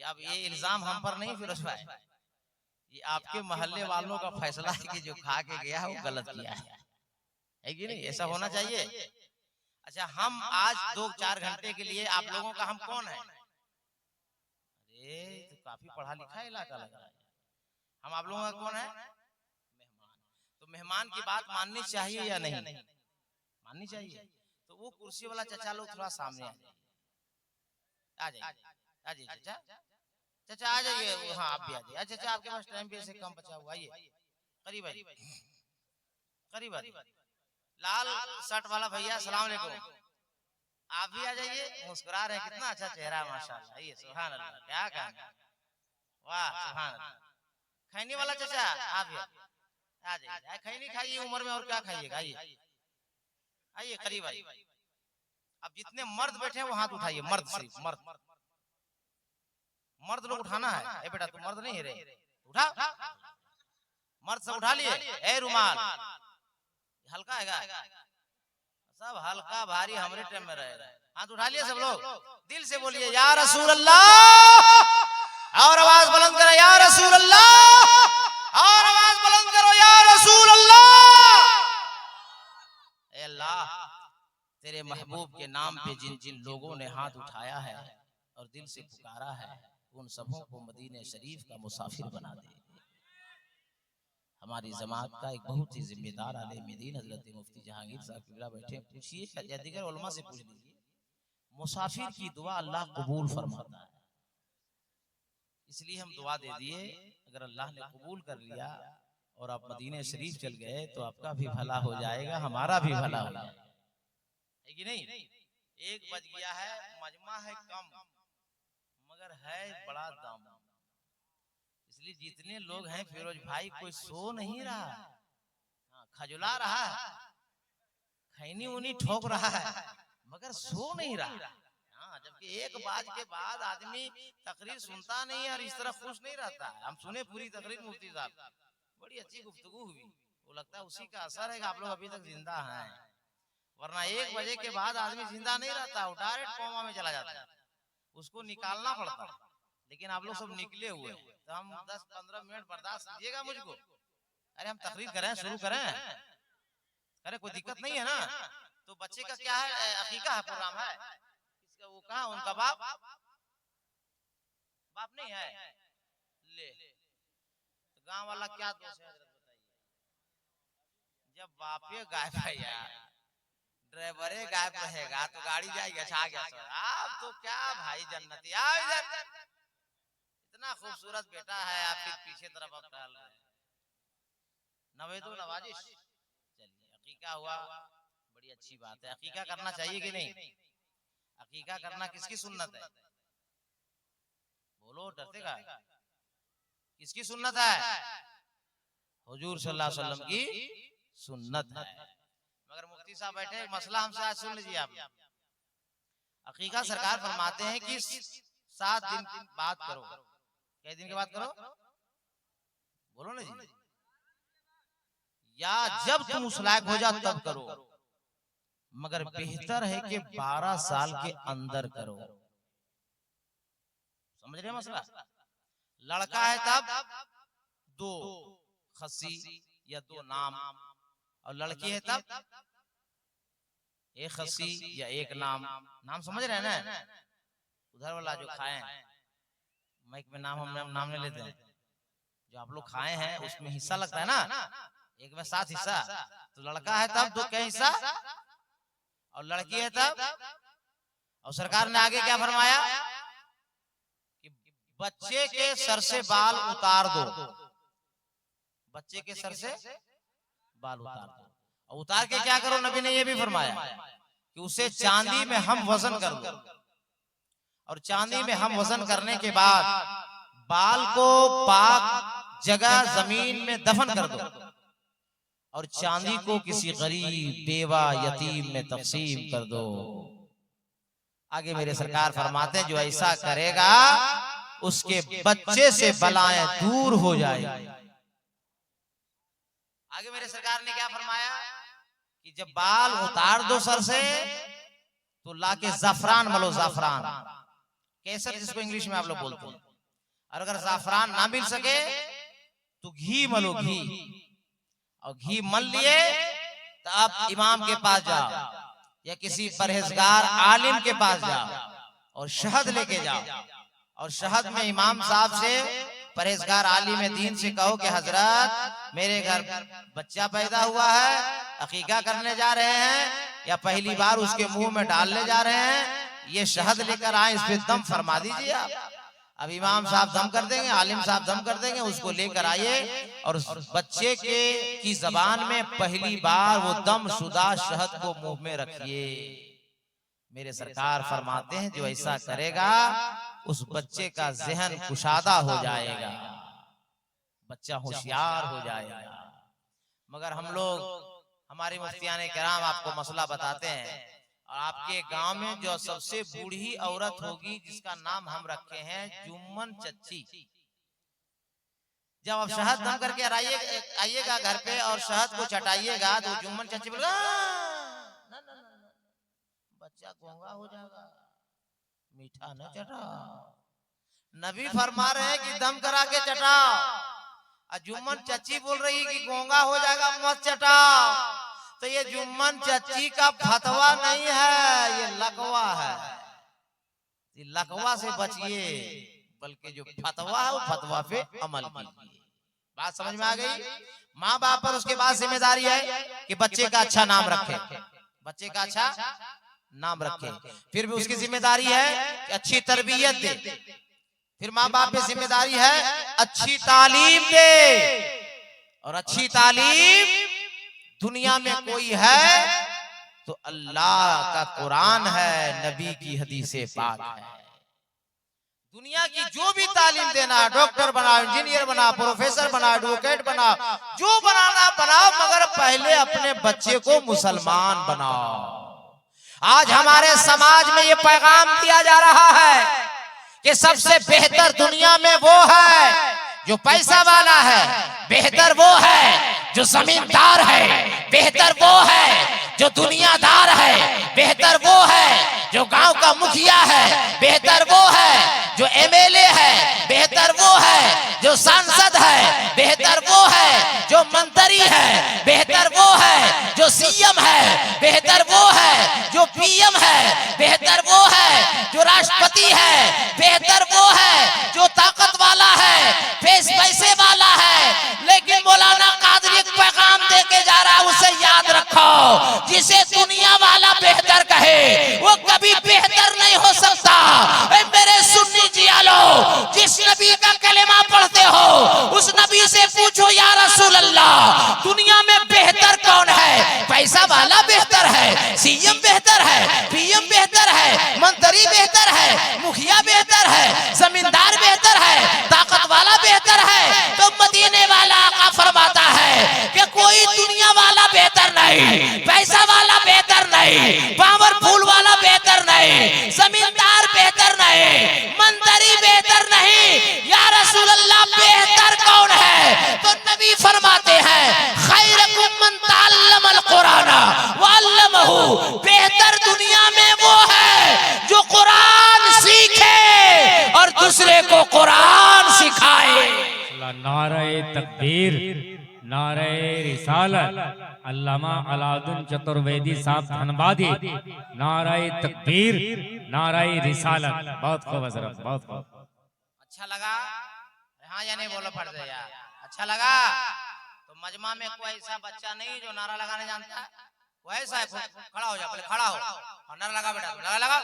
अब ये इल्जाम हम पर नहीं फिरोज भाई, ये आपके मोहल्ले वालों का फैसला है कि जो खा के गया है वो गलत किया है कि नहीं? ऐसा होना चाहिए। अच्छा, हम आज 2-4 घंटे के लिए आप लोगों का हम कौन है? अरे तो काफी पढ़ा लिखा इलाका लग रहा है। हम आप लोगों का कौन है? मेहमान। तो मेहमान की बात माननी चाहिए या नहीं? माननी चाहिए। तो वो कुर्सी वाला चचा लोग थोड़ा सामने आ जाइए, आ जाइए चाचा, चाचा आ जाइए। हाँ आप भी आ जाइए। चाचा आपके पास टाइम भी ऐसे कम बचा हुआ, आइए करीब आइए, करीब आइए। लाल शर्ट वाला भैया सलाम अलैकुम, आप भी आ जाइए। मुस्कुरा रहे हैं, कितना अच्छा चेहरा माशाल्लाह। ये सुभान अल्लाह, क्या कहना, वाह सुभान अल्लाह। खैनी वाला चाचा आप भी आ जाइए। खैनी खाइए उम्र में, और क्या खाइएगा, आइए आइए करीब आइए। अब जितने मर्द बैठे हैं वो हाथ उठाइए, मर्द सिर्फ मर्द, मर्द लोग उठाना है। ए बेटा तू मर्द नहीं है रे, उठा, मर्द सब उठा लिए। ए रुमाल हल्का है, सब हल्का भारी हमरे टाइम में रहे। हाथ उठा लिए सब लोग, दिल से बोलिए या रसूल अल्लाह, और आवाज बुलंद करो या रसूल अल्लाह, और आवाज बुलंद करो या रसूल अल्लाह। ए अल्लाह, तेरे महबूब के नाम पे जिन जिन लोगों ने हाथ उठाया है और दिल से पुकारा है, उन सबों को मदीने शरीफ का मुसाफिर बना दे। हमारी जमात का एक बहुत ही जिम्मेदार आलिम दीन हजरत मुफ्ती जहांगीर साहब किबला बैठे, पूछिए या दीगर उलमा से पूछ लीजिए, मुसाफिर की दुआ अल्लाह कबूल फरमाता है। इसलिए हम दुआ दे दिए, अगर अल्लाह ने कबूल कर लिया और आप मदीने शरीफ चल गए तो आपका भी भला हो जाएगा, हमारा भी भला हो जाएगा, है कि नहीं? 1 बज गया है, मजमा है कम मगर है बड़ा दाम। इसलिए जितने लोग हैं फिरोज भाई, कोई सो नहीं रहा, खजुला रहा है, खैनी उनी ठोक रहा है, मगर सो नहीं रहा। हाँ, जबकि 1 बाज के बाद आदमी तकरीर सुनता नहीं है और इस तरह खुश नहीं रहता है। हम सुने पूरी तकरीर मुफ्ती साहब, बड़ी अच्छी गुफ्तगू हुई, वो लगता है उसी का असर है कि आप लोग अभी तक जिंदा हैं, वरना 1 बजे के बाद आदमी जिंदा नहीं रहता, वो डायरेक्ट कोमा में चला जाता है, उसको निकालना पड़ता है। लेकिन आप लोग सब निकले हुए हैं, तो हम 10-15 मिनट बर्दाश्त कीजिएगा मुझको। अरे हम तकरीर करें, शुरू करें, अरे कोई दिक्कत नहीं है ना। तो बच्चे का क्या है, अकीका है, प्रोग्राम है, किसका, वो कहाँ उनका बाप, बाप नहीं है, ले तो गांव वाला क्या दोष है हजरत बताइए? जब बापे गायब है यार, ड्राइवरे गायब रहेगा तो गाड़ी जाएगी। अच्छा आ गया सर, आप तो क्या भाई जन्नती, आओ इधर, इतना खूबसूरत बेटा है आपके पीछे तरफ आप टहल रहे हैं, नवेदो नवाजिश। चलिए अकीका हुआ, बड़ी अच्छी बात है। अकीका करना चाहिए कि नहीं? अकीका करना किसकी सुन्नत है? बोलो, डरते का, किसकी सुन्नत है? हुजूर सल्लल्लाहु अलैहि वसल्लम की सुन्नत है। मगर मुफ्ती साहब बैठे, मसला हमसे आज सुन लीजिए आप। अकीका सरकार फरमाते हैं कि 7 दिन बाद करो। कितने दिन के बाद करो? बोलो ना जी, या जब तुम उस लायक हो जाओ तब करो, मगर बेहतर है कि 12 साल के अंदर करो। समझ रहे मसला? लड़का है तब 2 खस्सी या 2 नाम, और लड़की है तब 1 खस्सी या 1 नाम। नाम समझ रहे हैं ना? उधर वाला जो खाए माइक में नाम, हम नाम नहीं लेते हैं, जो आप लोग खाए हैं उसमें हिस्सा लगता है ना, एक में 7 हिस्सा। तो लड़का है तब 2 क्या हिस्सा, और लड़की है तब। और सरकार ने आगे क्या फरमाया कि बच्चे के सर से बाल उतार दो, बच्चे के सर से बाल उतार दो, और उतार के क्या करो, नबी ने ये भी फरमाया कि उसे चांदी में हम वजन कर दो, और चांदी में हम वजन करने के बाद बाल को पाक जगह जमीन में दफन कर दो, और चांदी को किसी गरीब बेवा यतीम में तकसीम कर दो। आगे मेरे सरकार फरमाते जो ऐसा करेगा उसके बच्चे से बलाएं दूर हो जाएगी। आगे मेरे सरकार ने क्या फरमाया कि जब बाल उतार दो सर से तो लाके ज़फ़रान मलो, ज़फ़रान केसर जिसको इंग्लिश में आप लोग बोलते हैं, और अगर जाफरान ना मिल सके तो घी मलो, घी, और घी मल लिए तो आप इमाम के पास जाओ या किसी परहेजगार आलिम के पास जाओ और शहद लेके जाओ, और शहद में इमाम साहब से, परहेजगार आलिम दीन से कहो कि हजरत मेरे घर बच्चा पैदा हुआ है, अकीका करने जा रहे हैं या पहली बार उसके मुंह में डालने जा रहे हैं, ये शहद लेकर आए, इस पे दम फरमा दीजिए आप। अब इमाम साहब दम कर देंगे, आलिम साहब दम कर देंगे, उसको लेकर आइए और उस बच्चे की जबान में पहली बार वो दम शुदा शहद को मुंह में रखिए। मेरे सरकार फरमाते हैं जो ऐसा करेगा उस बच्चे का जहन कुशादा हो जाएगा, बच्चा होशियार हो जाएगा। मगर हम लोग, हमारी मुफ्तियाने किराम आपको मसला बताते हैं, और आपके गांव में जो सबसे बूढ़ी औरत होगी जिसका नाम हम रखे हैं जुम्मन चच्ची, जब आप शहद दम करके आइएगा घर पे और शहद को चटाइएगा तो जुम्मन चच्ची बोलेगा बच्चा गूंगा हो जाएगा, मीठा न चटाओ। नबी फरमा रहे हैं कि दम करा के चटाओ, और जुम्मन चच्ची बोल रही है कि गूंगा हो जाएगा मत चटाओ। तो ये जुम्मन चच्ची का फतवा नहीं है, ये लकवा है। ये लकवा से बचिए, बल्कि जो फतवा है वो फतवा पे अमल कीजिए। बात समझ में आ गई? माँ बाप पर उसके बाद जिम्मेदारी है कि बच्चे का अच्छा नाम रखे, बच्चे का अच्छा नाम रखे। फिर भी उसकी जिम्मेदारी है कि अच्छी तरबियत दे। फिर माँ बाप पे जिम्मेदारी है अच्छी तालीम दे, और अच्छी तालीम दुनिया में कोई है तो अल्लाह का कुरान है, नबी की हदीसे पाक है। दुनिया की जो भी तालीम देना है, डॉक्टर बनाओ, इंजीनियर बनाओ, प्रोफेसर बनाओ, एडवोकेट बनाओ, जो बनाना बनाओ, मगर पहले अपने बच्चे को मुसलमान बनाओ। आज हमारे समाज में ये पैगाम दिया जा रहा है कि सबसे बेहतर दुनिया में वो है जो पैसा वाला है, बेहतर वो है जो जमींदार है, बेहतर वो है जो दुनियादार है, बेहतर वो है जो गांव का मुखिया है, बेहतर वो है जो एमएलए है, बेहतर वो है जो सांसद है, बेहतर वो है जो मंत्री है, बेहतर वो है जो सीएम है, बेहतर वो है जो पीएम है, बेहतर वो है जो राष्ट्रपति है, बेहतर वो है जो ताकत वाला है, पैसे वाला है। लेकिन मौलाना कादरी एक पैगाम दे के जा रहा है, उसे याद रखो, जिसे दुनिया वाला बेहतर कहे वो कभी बेहतर नहीं हो सकता। मेरे सुन्नी जियालो, जिस नबी का कलेमा पढ़ते हो उस नबी से पूछो या रसूल अल्लाह दुनिया में बेहतर कौन है? पैसा वाला बेहतर है, सीएम बेहतर है, पीएम बेहतर है, मंत्री बेहतर है, मुखिया बेहतर है, जमींदार बेहतर है, ताकत वाला बेहतर है? तो मदीने वाला आका फरमाता है कि कोई दुनिया वाला बेहतर नहीं, पैसा वाला बेहतर नहीं, पावरफुल वाला बेहतर नहीं, जमींदार बेहतर नहीं, मंत्री बेहतर नहीं। या रसूल अल्लाह बेहतर कौन है? तो नबी फरमाते हैं खैरुकुम मन तअल्लमल कुरान व अल्लमहु, बेहतर दुनिया में वो है जो कुरान सीखे और दूसरे को कुरान सिखाए। नारे तकबीर, नारे रिसालत, अल्लामा अलाउद्दीन चतुर्वेदी साहब धनबादी, नारे तकबीर, नारे रिसालत। बहुत खूब हजरत, बहुत खूब। अच्छा लगा? हाँ या नहीं बोलो पड़ जाए यार। अच्छा लगा? तो मजमा में कोई ऐसा बच्चा नहीं जो नारा लगाने जानता है? वो ऐसा है, खड़ा हो जा, पहले खड़ा हो और नारा लगा बेटा, लगा लगा।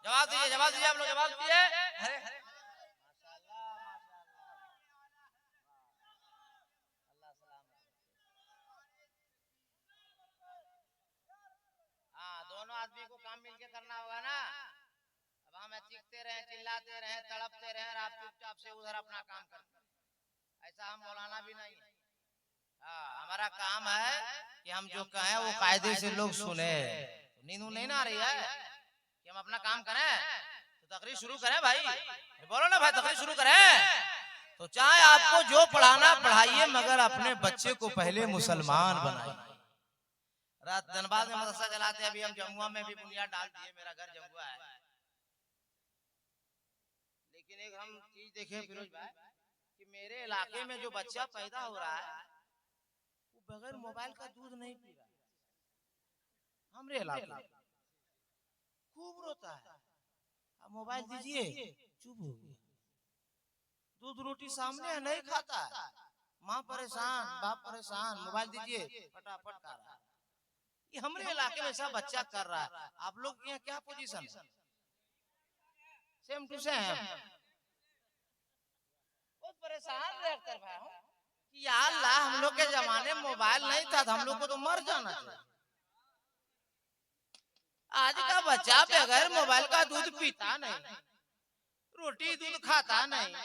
जवाब दीजिए, जवाब दीजिए, आप लोग जवाब दीजिए। दोनों आदमी को काम मिलके करना होगा ना। अब हम चीखते रहे, चिल्लाते रहे, तड़पते रहे और आप चुपचाप से उधर अपना काम करते हैं, ऐसा हम मौलाना भी नहीं। हमारा काम है कि हम जो कहें वो कायदे से लोग सुने। नींद नहीं ना आ रही है कि हम अपना काम करें तो तकरीर शुरू करें भाई, बोलो ना भाई, तकरीर शुरू करें। तो चाहे आपको जो पढ़ाना पढ़ाइए, मगर अपने बच्चे को पहले मुसलमान बनाइए। रात धनबाद में मदरसा चलाते हैं, अभी हम जमुआ में भी बुनियाद डाल दिए, मेरा घर जमुआ है। लेकिन एक हम चीज देखे फिरोज भाई कि मेरे इलाके में जो बच्चा पैदा हो रहा है वो बगैर मोबाइल का दूध नहीं पी रहा। हमारे इलाके में खूब रोता है, अब मोबाइल दीजिए, चुप हो गया। दूध रोटी सामने है, नहीं खाता है, माँ परेशान, बाप परेशान, मोबाइल दीजिए, फटाफट खा रहा है। ये हमारे इलाके में ऐसा बच्चा कर रहा है। आप लोग के यहाँ क्या पोजीशन है? Same to same. बहुत परेशान रहकर भाई हूँ कि या अल्लाह, हम लोग के जमाने में मोबाइल नहीं था तो हम लोग को तो मर जाना चाहिए। आज का बच्चा बगैर मोबाइल का दूध पीता नहीं, रोटी दूध खाता नहीं,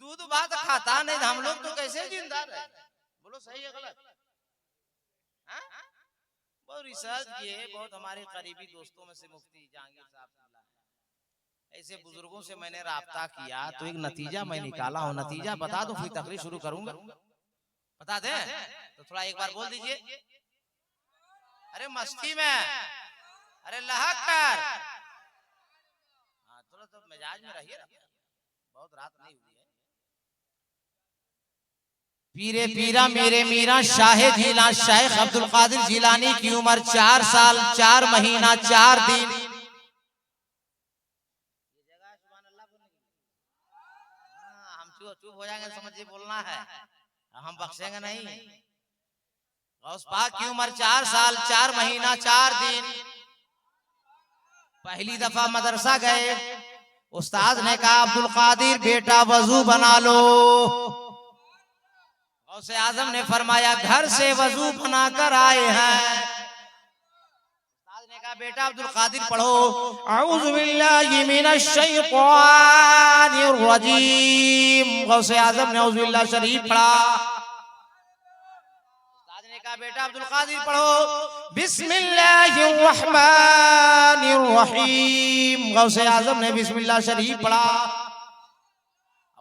दूध भात खाता नहीं, हम लोग तो कैसे जिंदा रहे? बोलो सही है गलत? बहुत रिसर्च किए, बहुत हमारे करीबी दोस्तों में से मुफ्ती जहांगीर साहब ऐसे बुजुर्गों से मैंने राब्ता किया तो एक नतीजा मैं निकाला हूँ। नतीजा बता दो फिर तकरीर शुरू करूंगा। बता दें तो थोड़ा एक बार बोल दीजिए। अरे मस्ती में, अरे लहक कर, हाँ थोड़ा तो मिजाज में रहिए, बहुत रात नहीं हुई है। पीरे पीरा मेरे मीरा शाहे जिला शेख अब्दुल कादिर जिलानी की उम्र 4 साल 4 महीना 4 दिन। हम चुप हो जाएंगे, समझिए बोलना है, हम बख्शेंगे नहीं। गौस पाक की उम्र 4 साल 4 महीना 4 दिन। पहली दफा मदरसा गए, उस्ताद ने कहा अब्दुल कादिर बेटा वजू बना लो। गौसे आजम ने फरमाया घर से वजू बनाकर आए हैं। उस्ताद ने कहा बेटा अब्दुल कादिर पढ़ो औज़ु बिल्लाहि मिनश शैतानिर रजीम। गौसे आजम ने औज़ु बिल्लाह शरीफ पढ़ा। उस्ताद ने कहा बेटा अब्दुल कादिर पढ़ो बिस्मिल्लाहिर रहमानिर रहीम। गौसे आजम ने बिस्मिल्लाह शरीफ पढ़ा।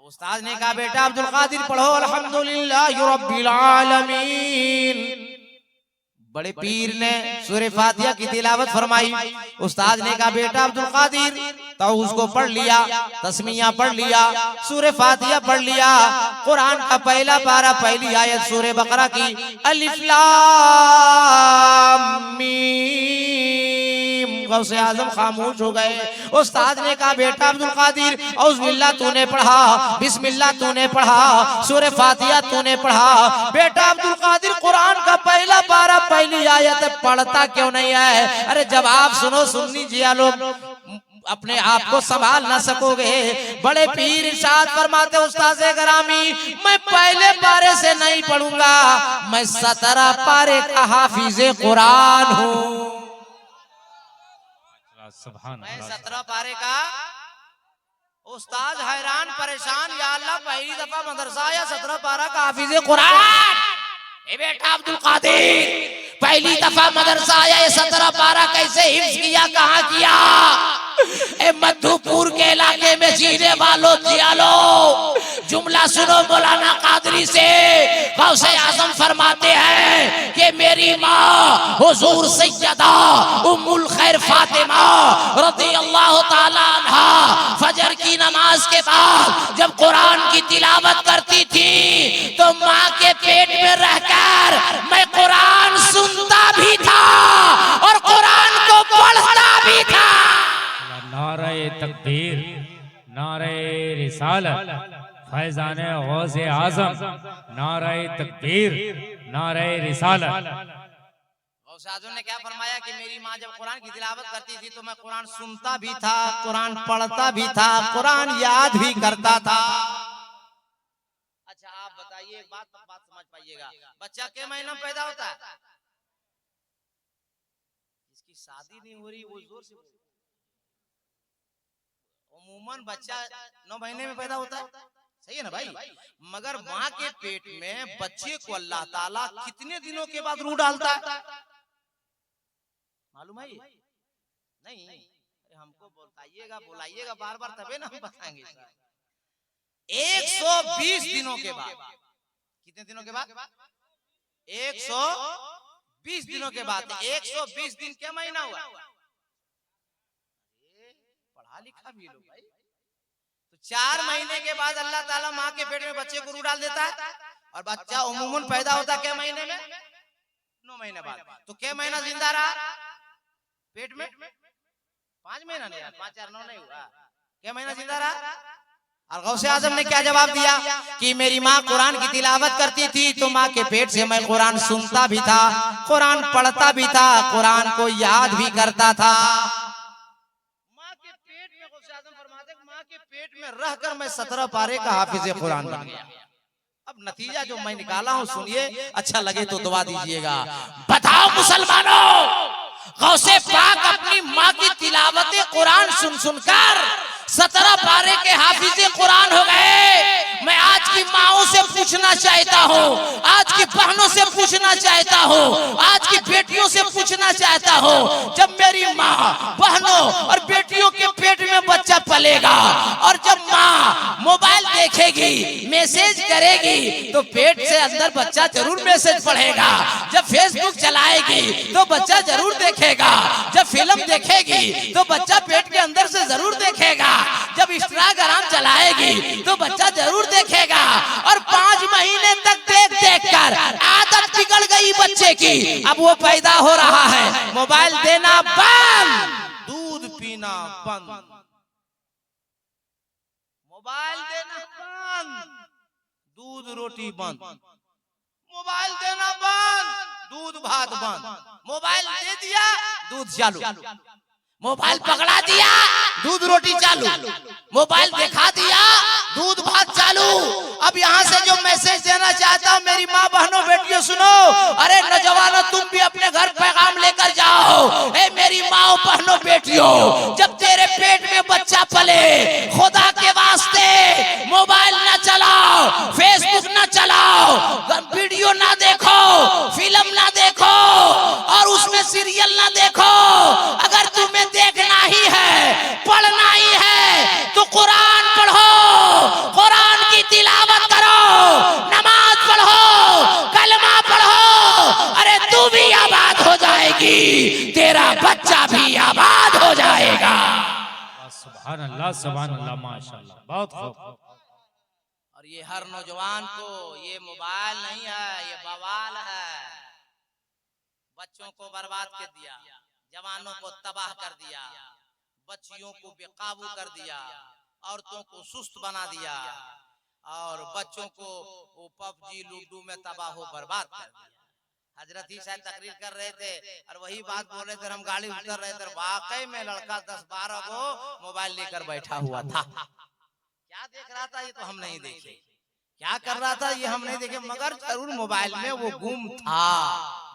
उस्ताद ने कहा बेटा अब्दुल कादिर पढ़ो अल्हम्दुलिल्लाहि रब्बिल आलमीन। बड़े पीर ने सूरह फातिहा की तिलावत फरमाई। उस्ताद ने कहा बेटा अब्दुल कादिर तो उसको पढ़ लिया, तस्मीया पढ़ लिया, सूरह फातिहा पढ़ लिया, कुरान का पहला पारा पहली आयत सूरह बकरा की अलिफ लाम मीम। गौसे आजम खामोश हो गए। उस्ताद ने कहा बेटा अब्दुल कादिर औज़ बिल्लाह तूने पढ़ा, बिस्मिल्लाह तूने पढ़ा, सूरह फातिहा तूने पढ़ा, बेटा अब्दुल कादिर कुरान का पहला पारा पहली आयत पढ़ता क्यों नहीं है? अरे जवाब सुनो, सुन लीजिए लोग, अपने आप को संभाल ना सकोगे। बड़े पीर इरशाद फरमाते उस्ताद गिरामी मैं पहले पारे से नहीं पढ़ूंगा, मैं 17 पारे का हाफिज़े कुरान हूँ। मैं 17 पारे का। उस्ताद हैरान परेशान, या अल्लाह पहली दफा मदरसा या 17 पारा का हाफिज़े कुरान। ए बेटा अब्दुल कादिर पहली दफा मदरसा आया, ये 17 पारा कैसे हिफ्ज किया, कहाँ किया? ए मधुपुर के इलाके में जीने वालों जियालो जुमला सुनो मौलाना कादरी से। गौसे आजम फरमाते हैं कि मेरी माँ हुजूर सैयदा उम्मुल खैर फातिमा रज़ियल्लाहु ताला अन्हा फजर की नमाज के बाद जब कुरान की तिलावत करती थी तो माँ के पेट में रहकर मैं कुरान सुनता भी था और कुरान को पढ़ता भी था। नारे तकबीर, नारे रिसालत, फैजान गौसे आजम, नारे तकबीर, नारे रिसालत। गौसे आजम ने क्या फरमाया कि मेरी माँ जब कुरान की तिलावत करती थी तो मैं कुरान सुनता भी था, कुरान पढ़ता भी था, कुरान याद भी करता था। अच्छा आप बताइए एक बात समझ पाइएगा, बच्चा के महीना में पैदा होता है? इसकी शादी नहीं हो रही वो जोर से, अमूमन बच्चा 9 महीने में पैदा होता है, सही है ना भाई? मगर माँ के पेट में बच्चे को अल्लाह ताला कितने दिनों के बाद रूह डालता है मालूम है? नहीं, हमको बताइएगा, बुलाइएगा बार बार तबे ना हम बताएंगे। 120 दिनों के बाद। कितने दिनों के बाद? 120 दिनों के बाद। 120 दिन क्या महीना हुआ? पढ़ा लिखा भी लो भाई। तो 4 महीने के बाद अल्लाह ताला माँ के पेट में बच्चे को रू डाल देता है और बच्चा उमूमन पैदा होता है क्या महीने में? 9 महीने बाद। तो क्या महीना जिंदा रहा पेट में? 5 महीना नहीं, 5 4 9 नहीं हुआ, क्या महीना जिंदा रहा? और गौसे आजम ने क्या जवाब दिया कि मेरी माँ कुरान की तिलावत करती थी तो माँ के पेट से मैं कुरान सुनता भी था, कुरान पढ़ता भी था, कुरान को याद भी करता था। माँ के पेट में, गौसे आजम फरमाते हैं माँ के पेट में रहकर मैं 17 पारे का हाफिज कुरान बन गया। अब नतीजा जो मैं निकाला हूँ सुनिए, अच्छा लगे तो दुआ दीजिएगा। बताओ मुसलमानों, गौसे पाक अपनी माँ की तिलावत कुरान सुन सुनकर 17 पारे के हाफिज कुरान हो गए। मैं आज की माओं से पूछना चाहता हूँ, आज की बहनों से पूछना चाहता हूँ, आज की बेटियों से पूछना चाहता हूँ, जब मेरी माँ बहनों और बेटियों के पेट में बच्चा पलेगा और जब माँ मोबाइल देखेगी, मैसेज करेगी तो पेट से अंदर बच्चा जरूर मैसेज पढ़ेगा। जब फेसबुक चलाएगी तो बच्चा जरूर देखेगा, जब फिल्म देखेगी तो बच्चा पेट के अंदर से जरूर देखेगा, जब इंस्टाग्राम चलाएगी तो बच्चा जरूर देखेगा। और 5 महीने तक देख देख कर आदत बिगड़ गई बच्चे की। अब वो पैदा हो रहा है, मोबाइल देना बंद, दूध पीना बंद, मोबाइल देना बंद, दूध रोटी बंद, मोबाइल देना बंद, दूध भात बंद। मोबाइल दे दिया, दूध चालू, मोबाइल पकड़ा दिया, दूध रोटी चालू, मोबाइल दिखा दिया, दूध भात चालू। अब यहाँ से जो मैसेज देना चाहता हूँ मेरी माँ बहनों बेटियों सुनो, अरे नौजवानों तुम भी अपने घर पैगाम लेकर जाओ। ए मेरी माँ बहनों बेटियों, जब तेरे पेट में बच्चा पले, खुदा के वास्ते मोबाइल न चलाओ, फेसबुक न चलाओ, वीडियो ना देखो, फिल्म ना देखो और उसमें सीरियल ना देखो। अगर तुम्हें देखना ही है, पढ़ना ही है तो कुरान पढ़ो, कुरान की तिलावत करो, नमाज पढ़ो, कलमा पढ़ो। अरे तू भी आबाद हो जाएगी, तेरा बच्चा भी आबाद हो जाएगा। सुभान अल्लाह, सुभान अल्लाह, माशाअल्लाह, बहुत खूब। और ये हर नौजवान को ये मोबाइल नहीं है, ये बवाल है। बच्चों को बर्बाद कर दिया, जवानों को तबाह कर दिया, बच्चियों को बेकाबू कर दिया, औरतों को सुस्त बना दिया और बच्चों को पबजी लूडो में तबाह हो बर्बाद कर दिया। हजरत ही शायद तकरीर कर रहे थे और वही बात बोले थे, हम गाड़ी उतर रहे थे, वाकई में लड़का 10-12 को मोबाइल लेकर बैठा हुआ था। क्या देख रहा था ये तो हम नहीं देखे, क्या कर रहा था ये हम नहीं देखे, मगर जरूर मोबाइल में वो गुम था।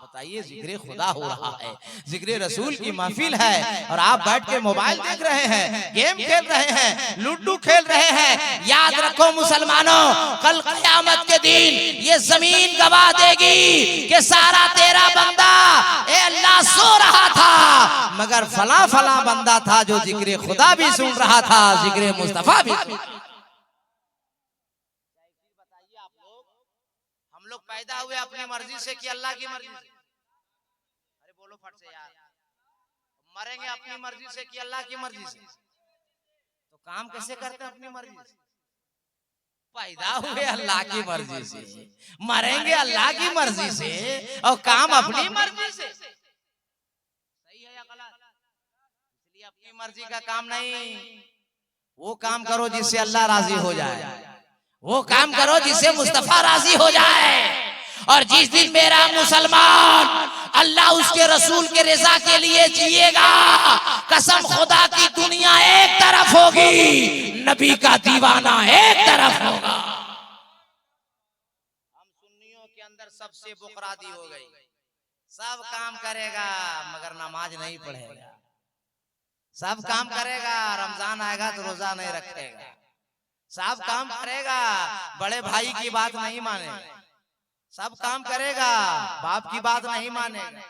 बताइए, जिक्र खुदा हो रहा है, जिक्र रसूल की महफिल है और आप बैठ के मोबाइल देख रहे हैं, गेम खेल रहे हैं, लूडो खेल रहे हैं। याद रखो मुसलमानों, कल क़यामत के दिन ये जमीन गवाह देगी कि सारा तेरा बंदा ए अल्लाह सो रहा था, मगर फला फला बंदा था जो जिक्र खुदा भी सुन रहा था, जिक्र मुस्तफा भी सुन। हम लोग पैदा हुए अपनी मर्जी से कि अल्लाह की मर्जी से? अरे बोलो फट से यार। मरेंगे अपनी मर्जी से कि अल्लाह की मर्जी से? तो काम कैसे करते हैं अपनी मर्जी से? पैदा हुए अल्लाह की मर्जी से, मरेंगे अल्लाह की मर्जी से और काम अपनी मर्जी से। सही है या गलत? इसलिए अपनी मर्जी का काम नहीं, वो काम करो जिससे अल्लाह राजी हो जाए, वो काम करो जिससे मुस्तफा राजी हो जाए। और जिस दिन मेरा मुसलमान अल्लाह उसके रसूल के रजा के लिए जिएगा, कसम खुदा की दुनिया एक तरफ होगी, नबी का दीवाना एक तरफ होगा। हम सुन्नियों के अंदर सबसे बुकरादी हो गई, सब काम करेगा मगर नमाज नहीं पढ़ेगा, सब काम करेगा, रमजान आएगा तो रोजा नहीं रखेगा, सब काम करेगा, बड़े भाई की बात नहीं मानेगा, सब काम करेगा, बाप की बात नहीं मानेगा।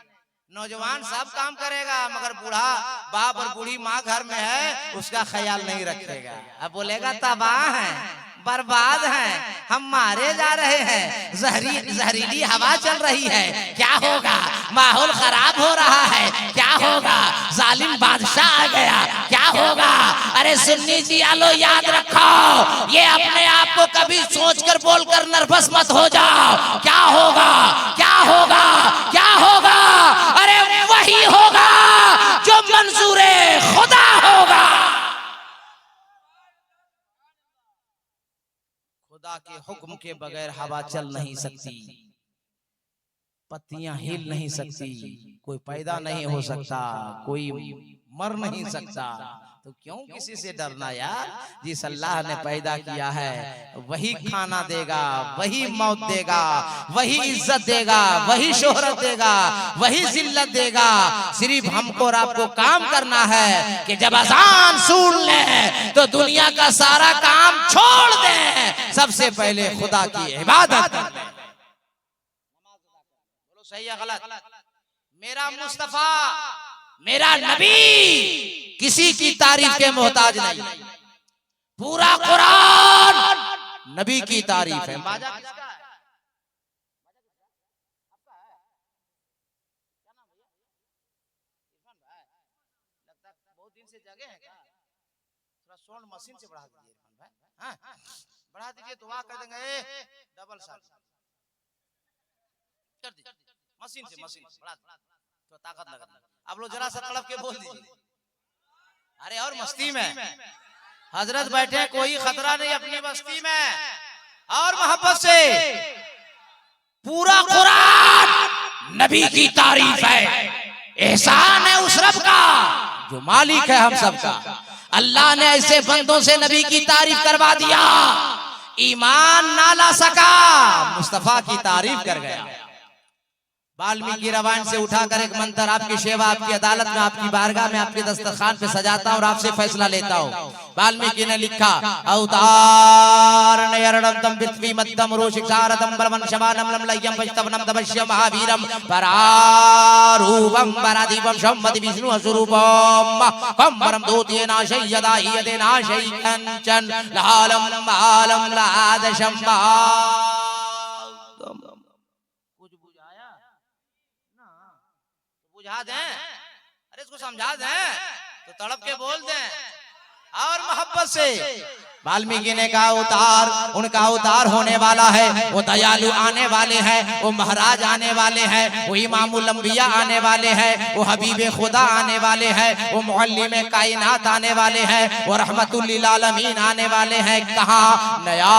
नौजवान सब काम करेगा मगर बूढ़ा बाप और बूढ़ी माँ घर में है उसका ख्याल नहीं रखेगा। अब बोलेगा तबाह है, बर्बाद हैं, हम मारे जा रहे हैं, जहरीली हवा चल रही है, क्या होगा, माहौल खराब हो रहा है, क्या होगा, जालिम बादशाह आ गया, क्या क्या होगा? अरे सुन्नी जी आलो, याद रखो, ये अपने आप को कभी सोचकर बोलकर नर्वस मत हो जाओ। क्या होगा, क्या होगा, क्या होगा? अरे वही होगा जो मंजूरे खुदा होगा। खुदा के हुक्म के बगैर हवा चल नहीं सकती, पत्तियां हिल नहीं सकती, कोई पैदा नहीं हो सकता, कोई मर नहीं सकता। तो क्यों किसी से डरना यार? जिस अल्लाह ने पैदा किया है वही खाना देगा, वही मौत देगा, वही इज्जत देगा, वही शोहरत देगा, वही जिल्लत देगा। सिर्फ हमको और आपको काम करना है कि जब अजान सुन ले तो दुनिया का सारा काम छोड़ दे, सबसे पहले खुदा की इबादत कर। सही है गलत? मेरा मुस्तफा, मेरा नबी किसी की तारीफ के मोहताज नहीं। पूरा कुरान नबी की तारीफ है। बाजा किसका है? लगता बहुत दिन से जगह है क्या? थोड़ा साउंड मशीन से बढ़ा दीजिए इरफान भाई। हाँ, बढ़ा दीजिए, दुआ कर देंगे डबल साथ कर दीजिए। मशीन से बढ़ा तो ताकत लगा। आप लोग जरा सा तड़प के बोल दीजिए। अरे और मस्ती में हजरत बैठे, कोई खतरा नहीं अपनी बस्ती में, और मोहब्बत से। पूरा कुरान नबी की तारीफ है। एहसान है उस रब का जो मालिक है हम सबका। अल्लाह ने ऐसे बंदों से नबी की तारीफ करवा दिया, ईमान ना ला सका, मुस्तफा की तारीफ कर गया। वाल्मीकि रामायण से उठाकर एक मंत्र आपकी सेवा, आपकी अदालत में, आपकी बारगाह में, आपके दस्तरखान पे सजाता हूं और आपसे फैसला लेता हूं। वाल्मीकि ने लिखा, अवतार नयरणम पृथ्वी मध्यम रोशिक्षारतम बलवन शमानम लमलयम वैष्णवनम तपस्यम महावीरम परारूपम परादीपम सम्मति विष्णु स्वरूपम कंबरम दोते नाशय यदा यदे नाशय कंचन लालम लालम लादशम। बुझा दें, अरे इसको समझा दें तो तड़प के बोल दें और मोहब्बत से। वाल्मीकि ने कहा, उतार, उनका उतार होने वाला है, वो दयालु आने वाले हैं, वो महाराज आने वाले हैं, वो इमामुल अंबिया आने वाले हैं, वो हबीबे खुदा आने वाले हैं, वो मुअल्लिमे कायनात आने वाले हैं, वो रहमतुल लिल आलमीन आने वाले हैं। कहाँ? नया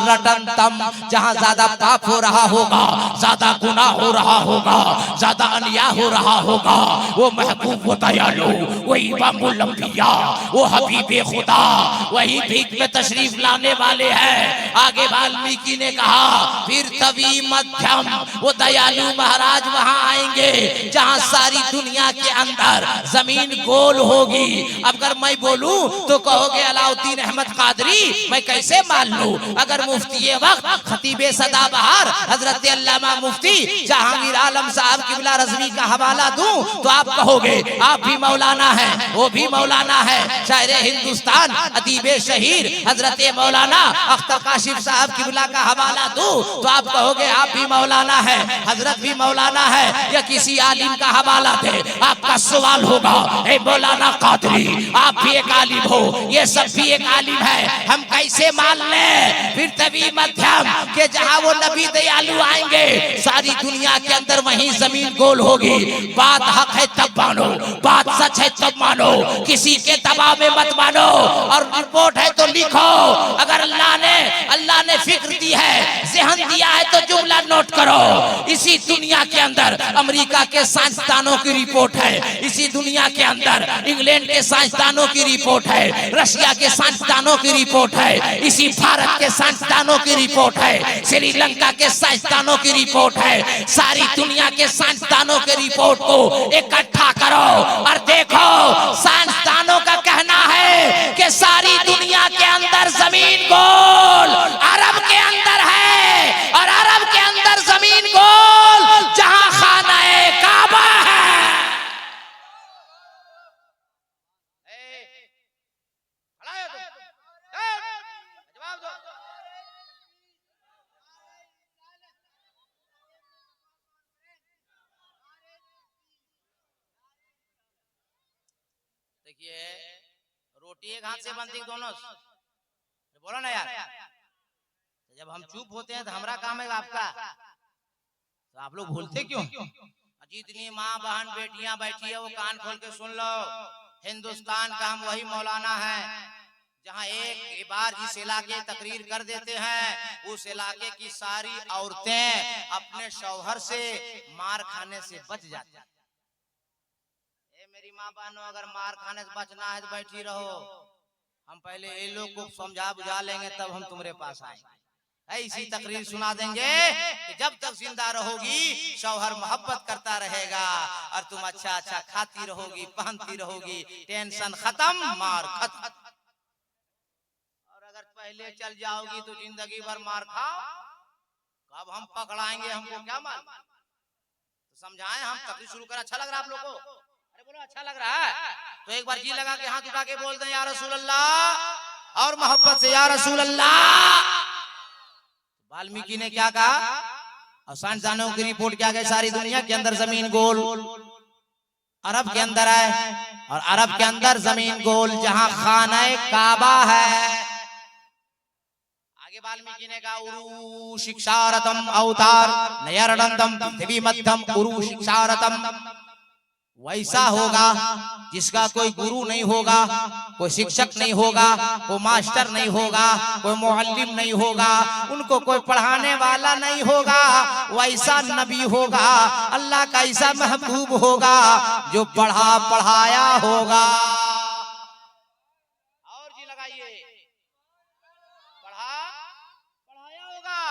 रटनतम, जहाँ ज्यादा पाप हो रहा होगा, ज्यादा गुनाह हो रहा होगा, ज्यादा अन्याय हो रहा होगा, वो महबूब, वो दयालु, वो इमामुल अंबिया, वो हबीबे खुदा वही भीख में तशरीफ लाने वाले हैं। आगे वाल्मीकि ने कहा, फिर तभी मध्यम, वो दयालु महाराज वहां आएंगे जहां सारी दुनिया के अंदर जमीन गोल होगी। अगर मैं बोलूं तो कहोगे अलाउद्दीन अहमद कादरी, मैं कैसे मान लूं? अगर मुफ्ती वक्त खतीबे सदाबहार हजरत अल्लामा मुफ्ती जहांगीर आलम साहब किबला रज़वी का हवाला दूं तो आप कहोगे आप भी मौलाना है, वो भी मौलाना है। शायर हिंदुस्तान अदीबे शहीर हजरत मौलाना अख्तर काशिफ साहब किबला का हवाला दूं तो आप कहोगे आप भी मौलाना है, हजरत भी मौलाना है, या किसी आलिम का हवाला दे। आपका सवाल होगा, ए मौलाना कादरी आप भी एक आलिम हो, ये सब भी एक आलिम है, हम कैसे मान ले? फिर तभी मध्यम के जहां वो नबी दयालु आएंगे सारी दुनिया के अंदर वहीं जमीन गोल होगी। बात हक है तब मानो, बात सच है तब मानो, किसी के दबाव में मत मानो। और रिपोर्ट है तो लिखो। अगर अल्लाह ने फिक्र दी है, ज़हन दिया है तो जुमला नोट करो। इसी दुनिया के अंदर अमेरिका के साइंसदानों की रिपोर्ट है, इसी दुनिया के अंदर इंग्लैंड के साइंसदानों की रिपोर्ट है, रशिया के साइंसदानों की रिपोर्ट है, इसी भारत के साइंसदानों की रिपोर्ट है, श्रीलंका के साइंसदानों की रिपोर्ट है। सारी दुनिया के साइंसदानों के रिपोर्ट को इकट्ठा करो और देखो। साइंसदानों का कहना है कि सारी दुनिया के अंदर जमीन गोल अरब के अंदर है, और अरब के अंदर जमीन गोल जहां खाना-ए काबा है। जवाब दो। देखिए रोटी एक हाथ से बनती दोनों से। बोलो ना यार, तो जब हम चुप होते हैं तो हमारा काम है आपका, तो आप लोग भूलते क्यों? जितनी माँ बहन बेटियां बैठी है वो कान खोल के सुन लो। हिंदुस्तान का हम वही मौलाना है जहाँ एक बार जिस इलाके तकरीर कर देते हैं उस इलाके की सारी औरतें अपने शौहर से मार खाने से बच जाती हैं। मेरी माँ बहनों, अगर मार खाने से बचना है तो बैठी रहो, हम पहले ये लोग को समझा बुझा लेंगे तब हम तुम्हारे पास आएंगे। ऐसी तकरीर सुना देंगे कि जब तक जिंदा रहोगी शौहर मोहब्बत करता रहेगा और तुम अच्छा अच्छा खाती रहोगी, पहनती रहोगी, टेंशन खत्म, मार खत्म। और अगर पहले चल जाओगी तो जिंदगी भर मार खाओ, कब हम पकड़ाएंगे हमको क्या मालूम। तो समझाएं हम, तकरीर शुरू कर। अच्छा लग रहा है आप लोग को? अरे बोलो अच्छा लग रहा है तो एक बार जी लगा के हाथ उठा के बोल दें या रसूल अल्लाह, और मोहब्बत से या रसूल अल्लाह। वाल्मीकि ने क्या कहा और साइंसदानों की रिपोर्ट क्या गई, सारी दुनिया के अंदर जमीन गोल अरब के अंदर है और अरब के अंदर जमीन गोल जहां खाना काबा है। आगे वाल्मीकि ने कहा उरु शिक्षारतम अवतार नयरडंदम पृथ्वी मध्यम उरु शिक्षारतम। वैसा होगा जिसका कोई गुरु नहीं होगा, कोई शिक्षक नहीं होगा, कोई मास्टर नहीं होगा, कोई मुअल्लिम नहीं होगा, उनको कोई पढ़ाने वाला नहीं होगा। वैसा नबी होगा, अल्लाह का ऐसा महबूब होगा जो पढ़ा पढ़ाया होगा। और जी लगाइए, पढ़ा पढ़ाया होगा।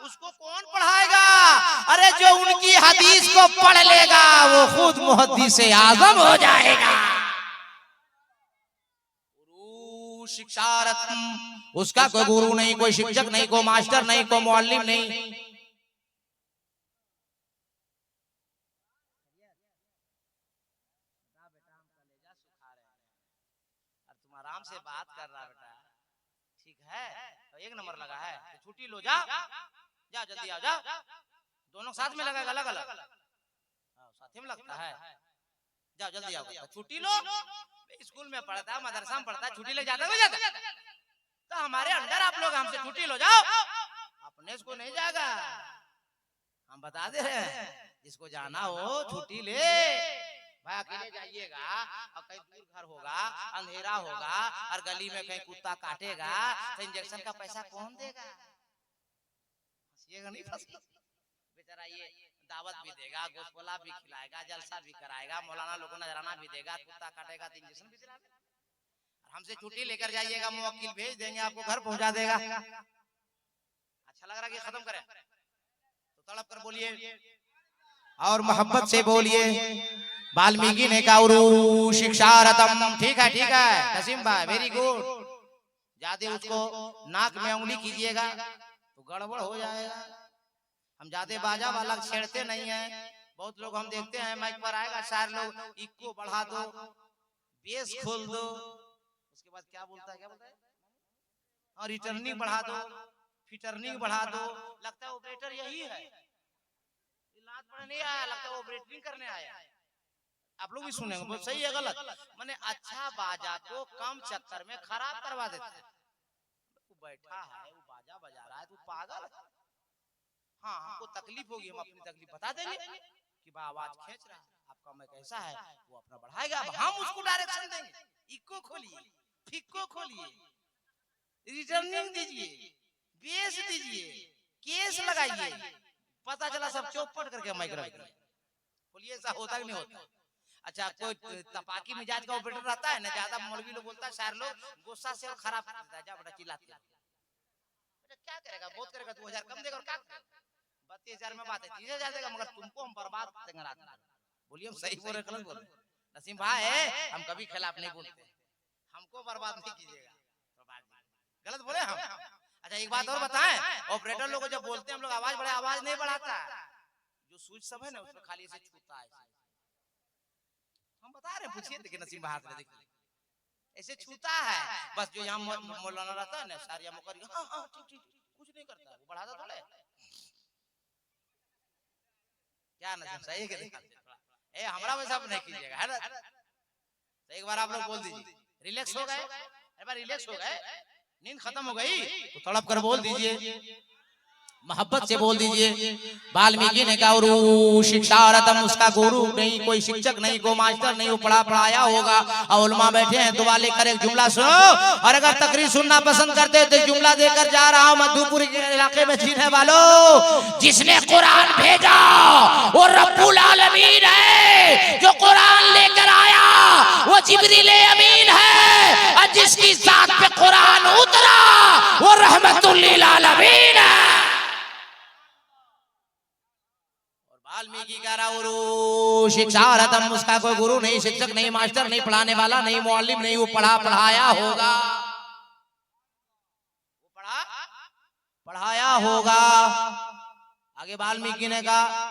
उसको कौन पढ़ाएगा? अरे जो उनकी हदीस को पढ़ लेगा वो खुद मुहद्दिस आज़म हो जाएगा। गुरु शिक्षारत्न, उसका कोई गुरु नहीं, कोई शिक्षक नहीं, कोई मास्टर नहीं, कोई मुअल्लिम नहीं। तुम आराम से बात कर रहा बेटा, ठीक है? तो एक नंबर लगा है तो छुट्टी लो, जा जा जल्दी आओ, जा। दोनों साथ में लगा, अलग अलग साथ में लगता है। जाओ जल्दी आओ, छुट्टी लो। स्कूल में पढ़ता है, मदरसा में पढ़ता है, छुट्टी ले जाता है तो हमारे अंडर आप लोग हमसे छुट्टी लो, जाओ। अपने इसको नहीं जाएगा, हम बता दे रहे हैं, जिसको जाना हो छुट्टी ले भाई। अकेले जाइएगा और कहीं दूर घर होगा, अंधेरा होगा और गली में कहीं कुत्ता काटेगा तो इंजेक्शन का पैसा कौन देगा? नहीं बेचारा ये दावत भी देगा, गोश्त भी खिलाएगा, जलसा भी कराएगा, मौलाना लोगों को नजराना भी देगा, कुत्ता काटेगा तो इंजेक्शन भी दिलाएगा। हमसे छुट्टी लेकर जाइएगा, मुवक्किल भेज देंगे, आपको घर पहुंचा देगा। अच्छा लग रहा कि खत्म करें? तो तड़प कर बोलिए और मोहब्बत से बोलिए। वाल्मीकि ने कहा उरु शिक्षारतम। ठीक है ठीक है नसीम भाई, वेरी गुड। ज्यादा उसको नाक में उंगली कीजिएगा तो गड़बड़ हो जाएगा। हम ज्यादा बाजा वाला छेड़ते नहीं है। बहुत लोग हम देखते हैं माइक पर आएगा शायर लोग, इको बढ़ा दो, बेस खोल दो, उसके बाद क्या बोलता है और रिटर्निंग बढ़ा दो, फिटर्निंग बढ़ा दो। लगता है ऑपरेटर यही है, लात पड़ने नहीं आया, लगता है ऑपरेटिंग करने आया। आप लोग भी सुनेंगे, बहुत सही है गलत? माने अच्छा बाजा को कम चक्कर में खराब करवा देते हैं। वो बैठा है, वो बाजा बजा रहा है, तू पागल है। हाँ हमको तकलीफ होगी, हम अपनी तकलीफ बता देंगे कि बा आवाज खींच रहा है, आपका मैं कैसा है, वो अपना बढ़ाएगा, हम उसको डायरेक्शन देंगे। इको खोलिए, फिको खोलिए, रिटर्निंग दीजिए, बेस दीजिए, केस लगाइए, पता चला सब चौपट करके माइक रख दिया। बोलिए ऐसा होता कि नहीं होता? अच्छा कोई तपाकी मिजाज का ऑपरेटर रहता है ना, ज्यादा मौलवी लोग बोलता है, शायर लोग गुस्सा से और खराब कर देता है, जा बेटा चिल्लाते हैं। क्या करेगा, बहुत करेगा, 2000 कम देगा और क्या करेगा? 32,000 में बात है, 30,000 देगा, मगर तुमको हम बर्बाद कर देंगे रात में। बोलिए हम सही बोल रहे गलत बोल रहे? नसीम भाई हम कभी खिलाफ नहीं बोलते, हमको बर्बाद नहीं कीजिएगा, गलत बोले हम? अच्छा एक बात और बताएं, ऑपरेटर लोग जब बोलते हैं हम लोग आवाज बढ़े, आवाज नहीं बढ़ाता, जो स्विच सब है ना उसमें खाली ऐसे छूता है। हम बता रहे, पूछिए देखिए नसीम भाई हाथ में देखिए ऐसे छूता है बस। जो यहाँ मौलाना रहता है ना सारिया मुकरी, हाँ हाँ ठीक ठीक कुछ नहीं करता, वो बढ़ाता थोड़े। क्या नसीम सही है? ए हमरा वैसा नहीं कीजिएगा, है ना? तो एक बार आप लोग बोल दीजिए, रिलैक्स हो गए, एक बार रिलैक्स हो गए, नींद खत्म हो गई तो तड़प कर बोल दीजिए, मोहब्बत से बोल दीजिए। वाल्मीकि ने कहा गुरु शिक्षारतम, उसका गुरु नहीं, कोई शिक्षक नहीं, कोई मास्टर नहीं, वो पढ़ा पढ़ाया होगा। और उलमा बैठे हैं, दुआ लेकर एक जुमला सुनो, और अगर तकरीर सुनना पसंद करते तो जुमला देकर जा रहा हूं। मधुपुर इलाके में जीने वालों, जिसने कुरान भेजा वो रब्बुल आलमीन है, जो कुरान लेकर आया वो जिब्रील अमीन है, और जिसकी जात पे कुरान उतरा वो रहमतुल लिल आलमीन है। वाल्मीकि का गुरु शिक्षारतम, उसका कोई गुरु नहीं, शिक्षक नहीं, मास्टर नहीं, पढ़ाने वाला नहीं, मुअल्लिम नहीं, वो पढ़ा पढ़ाया होगा, वो पढ़ा पढ़ाया होगा। आगे वाल्मीकि ने कहा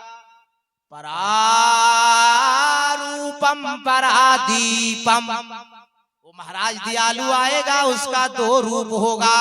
परारूपम परादीपम, वो महाराज दयालु आएगा, उसका दो रूप होगा।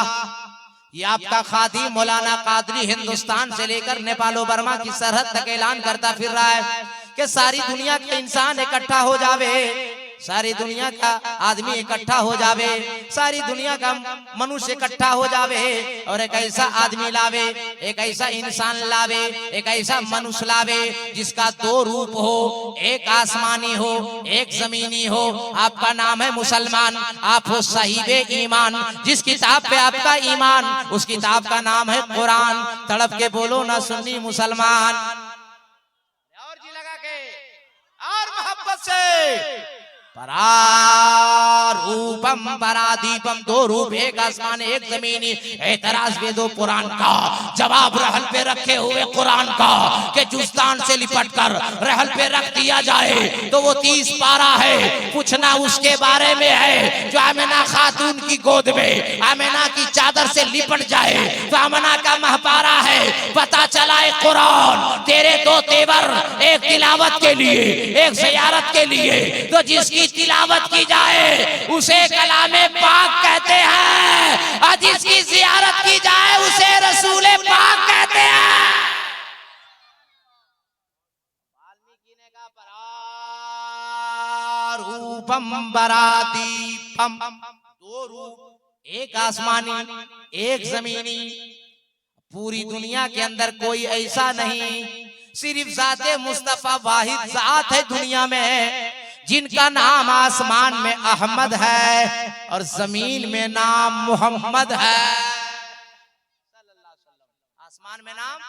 ये आपका खादी मौलाना कादरी हिंदुस्तान से लेकर नेपाल और बर्मा की सरहद तक ऐलान करता फिर रहा है कि सारी दुनिया के इंसान इकट्ठा हो जावे, सारी दुनिया का आदमी इकट्ठा हो जावे, सारी दुनिया का मनुष्य इकट्ठा हो जावे, और एक ऐसा आदमी लावे, एक ऐसा इंसान लावे, एक ऐसा मनुष्य लावे जिसका दो रूप हो, एक आसमानी हो, एक जमीनी हो। आपका नाम है मुसलमान, आप हो साहिबे ईमान, जिस किताब पे आपका ईमान, उस किताब का नाम है कुरान। तड़प के बोलो ना सुन्नी मुसलमान, और जी लगा के और मोहब्बत से। परारूपम परादीपम, दो रूप, एक आसमान एक जमीनी। एतराज वे दो कुरान का जवाब रहल पे रखे हुए कुरान का के जुस्तान से लिपट कर रहल पे रख दिया जाए तो वो 30 पारा है। पूछना उसके बारे में है जो आमिना खातून की गोद में आमिना की चादर से लिपट जाए तो आमिना का महपारा है। पता चला है कुरान तेरे दो तेवर, एक तिलावत के लिए, एक ज़ियारत के लिए, तो जिसकी तिलावत की जाए उसे कलामे पाक कहते हैं, और जिसकी ज़ियारत की जाए उसे रसूले पाक कहते हैं। वाल्मीकि ने कहा परारूपम परादीपम, दो रूप, एक आसमानी एक जमीनी। पूरी दुनिया के अंदर कोई ऐसा नहीं, सिर्फ ज़ाते मुस्तफा वाहिद ज़ात है दुनिया में जिनका नाम आसमान में अहमद है और जमीन में नाम मोहम्मद है। आसमान में नाम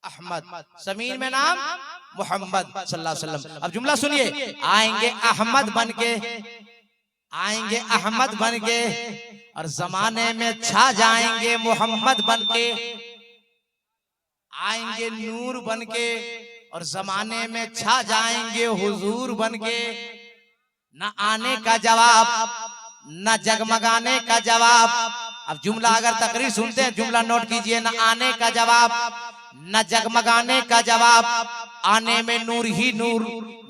अहमद, जमीन में नाम मोहम्मद सल्लल्लाहु अलैहि वसल्लम। अब जुमला सुनिए, आएंगे अहमद बन के, आएंगे अहमद बन के, और जमाने में छा जाएंगे मोहम्मद बन के। आएंगे नूर बन के और जमाने में छा जाएंगे हुजूर बन के। न आने का जवाब, न जगमगाने का जवाब। अब जुमला अगर तकरीर सुनते हैं, जुमला नोट कीजिए, न आने का जवाब, न जगमगाने का जवाब। आने में नूर ही नूर,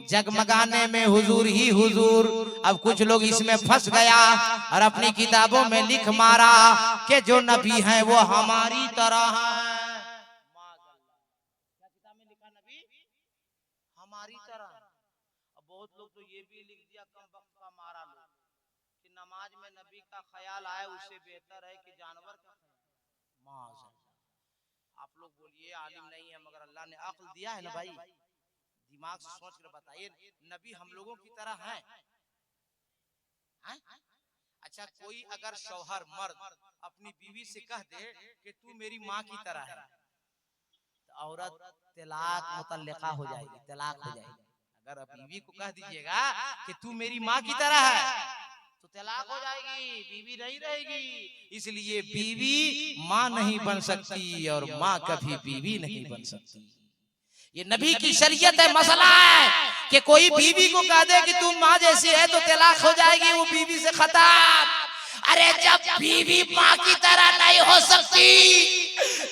जगमगाने में हुजूर ही हुजूर। अब कुछ लोग इसमें फंस गया और अपनी किताबों में लिख मारा कि जो नबी हैं वो हमारी तरह हैं। हमारी तरह। अब बहुत लोग तो ये भी लिख दिया कम वक्त का मारा लोग कि नमाज में नबी का ख्याल आए उससे बेहतर है कि जानवर का ख्याल। आप लोग बोलिए आलिम नहीं है मगर अल्लाह ने अक्ल दिया है ना भाई, दिमाग से सोच कर बताइए, नबी हम लोगों की तरह हैं? अच्छा, कोई अगर शौहर मर्द अपनी बीवी से कह दे कि तू मेरी माँ की तरह है, तो औरत तलाक मुतल्लिका हो जाएगी, तलाक हो जाएगी। अगर आप बीवी को कह दीजिएगा कि तू मेरी माँ की तरह है तो तलाक हो जाएगी, बीवी नहीं रहेगी। इसलिए बीवी माँ नहीं बन सकती और माँ कभी बीवी नहीं बन सकती। ये नबी की शरीयत है। मसला है कि कोई बीवी को कह दे कि तू माँ जैसी है तो तलाक हो जाएगी, वो बीवी से खत्म। अरे जब बीवी माँ की तरह नहीं हो सकती,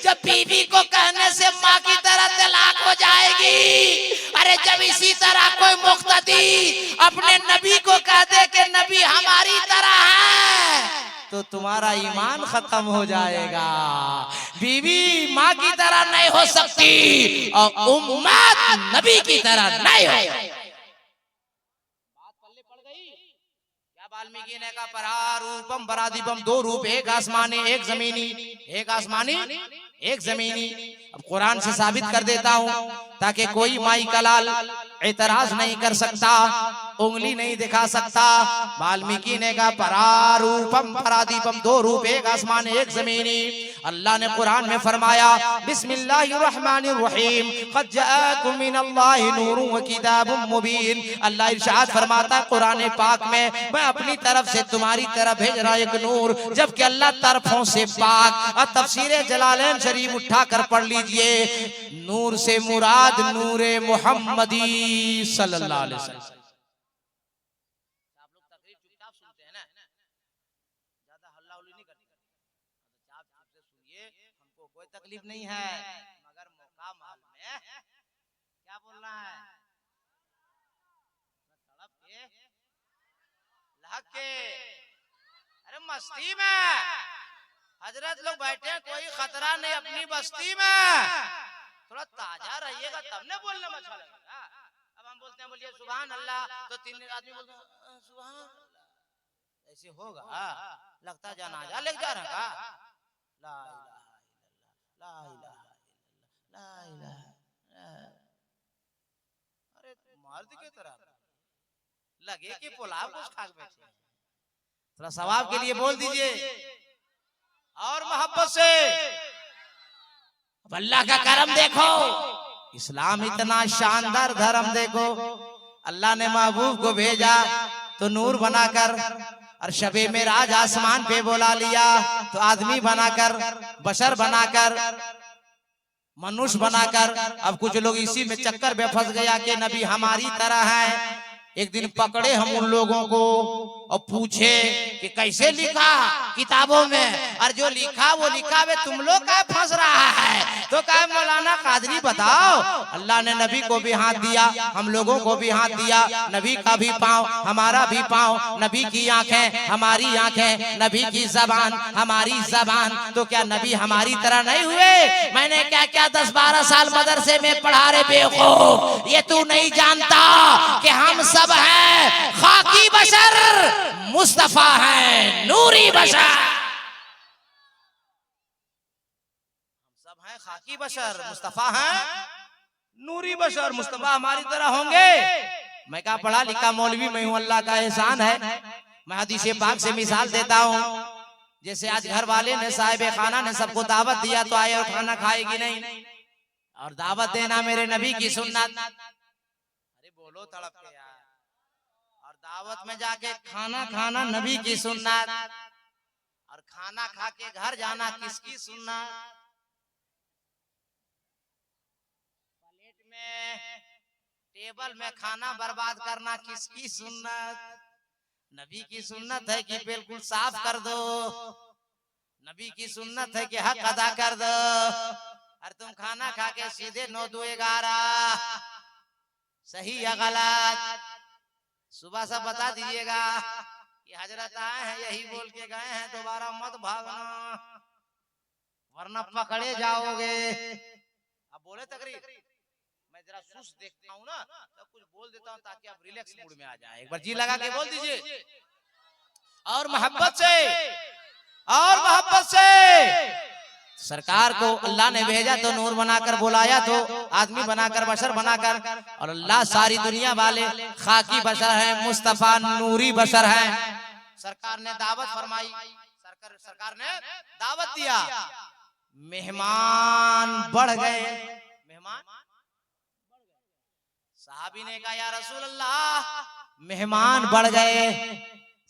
जब बीवी को कहने से माँ की तरह तलाक हो जाएगी, अरे जब इसी तरह कोई मुक्तदी अपने नबी को कह दे कि नबी हमारी तरह है, तो तुम्हारा ईमान खत्म हो जाएगा। बीवी माँ की तरह नहीं हो सकती और उम्मत नबी की तरह नहीं हो। बात पल्ले पड़ गई। वाल्मीकि ने कहा परारूपम परादीपम, दो रूप, एक आसमानी एक जमीनी, एक आसमानी एक जमीनी। अब कुरान से साबित कर देता हूँ ताकि कोई माई कलाल एतराज नहीं कर सकता, उंगली नहीं दिखा सकता। वाल्मीकि ने कहा परारूपम परादीपम, दो रूप, एक आसमान एक जमीनी। अल्लाह ने कुरान में फरमाया बिस्मिल्लाहिर्रहमानिर्रहीम क़द जाअकुम मिनल्लाहि नूरुन व किताबुम मुबीन। अल्लाह इरशाद फरमाता है कुरान पाक में, मैं अपनी तरफ से तुम्हारी तरफ भेज रहा एक नूर, जबकि अल्लाह तरफों से पाक। और तफसीरे जलालैन शरीफ उठा कर पढ़ लीजिए, नूर से मुराद नूरे मोहम्मदी सल्लल्लाहु अलैहि वसल्लम। आप लोग तकरीर चुपचाप सुनते हैं ना, ज्यादा हल्ला हुल्ली नहीं करते, चुपचाप से सुनिए, हमको कोई तकलीफ नहीं है, मगर मौका माल में क्या बोलना है, तड़प के लहक के, अरे मस्ती में हजरत लोग बैठे, कोई खतरा नहीं अपनी बस्ती में, थोड़ा ताजा रहिएगा तब ने बोलने में अच्छा लगेगा। अब हम बोलते हैं बोलिए सुभान अल्लाह, तो तीन आदमी बोलते हैं सुभान अल्लाह, ऐसे होगा, लगता जनाजा लेके जा रहा है। ला इलाहा इल्लल्लाह, ला इलाहा इल्लल्लाह, अरे मर्द की तरह लगे कि पुलाव कुछ खा के बैठे, थोड़ा सवाब के लिए बोल दीजिए और मोहब्बत से। अल्लाह का करम देखो, इस्लाम इतना शानदार धर्म देखो, अल्लाह ने महबूब को भेजा तो नूर बनाकर, और शबे मेराज आसमान पे बुला लिया तो आदमी बनाकर, बशर बनाकर, मनुष्य बनाकर। अब कुछ लोग इसी में चक्कर में फंस गया कि नबी हमारी तरह है। एक दिन पकड़े हम उन लोगों को और पूछे कि कैसे लिखा किताबों में, और जो लिखा वो लिखा वे तुम लोग का फंस रहा है। तो कहा मौलाना कादरी बताओ, अल्लाह ने नबी को भी हाथ दिया, हम लोगों को भी हाथ दिया, नबी का भी पाँव हमारा भी पाँव, नबी की आंखें हमारी आंखें, नबी की जबान हमारी जबान, तो क्या नबी हमारी तरह नहीं हुए? मैंने क्या क्या 10-12 साल मदरसे में पढ़ा रे बेवकूफ, ये तू नहीं जानता कि हम सब हैं खाकी बशर, मुस्तफा है नूरी बशर। सब हैं खाकी बशर, मुस्तफा हैं नूरी बशर, मुस्तफा हमारी तरह होंगे। मैं क्या पढ़ा लिखा मौलवी में हूँ, अल्लाह का एहसान है। मैं हदीस पाक से मिसाल देता हूँ, जैसे आज घर वाले ने साहिब खाना ने सबको दावत दिया तो आए और खाना खाएगी नहीं, और दावत देना मेरे नबी की सुन्नत। अरे बोलो तड़प के यार, और दावत में जाके खाना खाना नबी की सुन्नत, और खाना खा के घर जाना किसकी सुन्नत? प्लेट में टेबल में खाना बर्बाद करना किसकी सुन्नत? नबी की सुन्नत है कि बिल्कुल साफ कर दो, नबी की सुन्नत है कि हक अदा कर दो। और तुम खाना खा के सीधे 9-2-11 सही या गलत सुबह सब बता दीजिएगा कि हजरत आए हैं यही बोल के गए हैं, दोबारा मत भागना वरना पकड़े जाओगे। अब बोले तकरीर, मैं जरा सुस्त देखता हूँ ना तो कुछ बोल देता हूँ ताकि आप रिलैक्स मूड में आ जाए। एक बार जी लगा के बोल दीजिए, और मोहब्बत से, और मोहब्बत से। सरकार को अल्लाह ने भेजा तो नूर बनाकर बुलाया तो आदमी बनाकर, बशर बनाकर, और अल्लाह सारी दुनिया वाले खाकी बशर है, मुस्तफा नूरी बशर है। सरकार ने दावत फरमाई, सरकार ने दावत दिया, मेहमान बढ़ गए, मेहमान साहबी ने कहा या रसूल अल्लाह मेहमान बढ़ गए।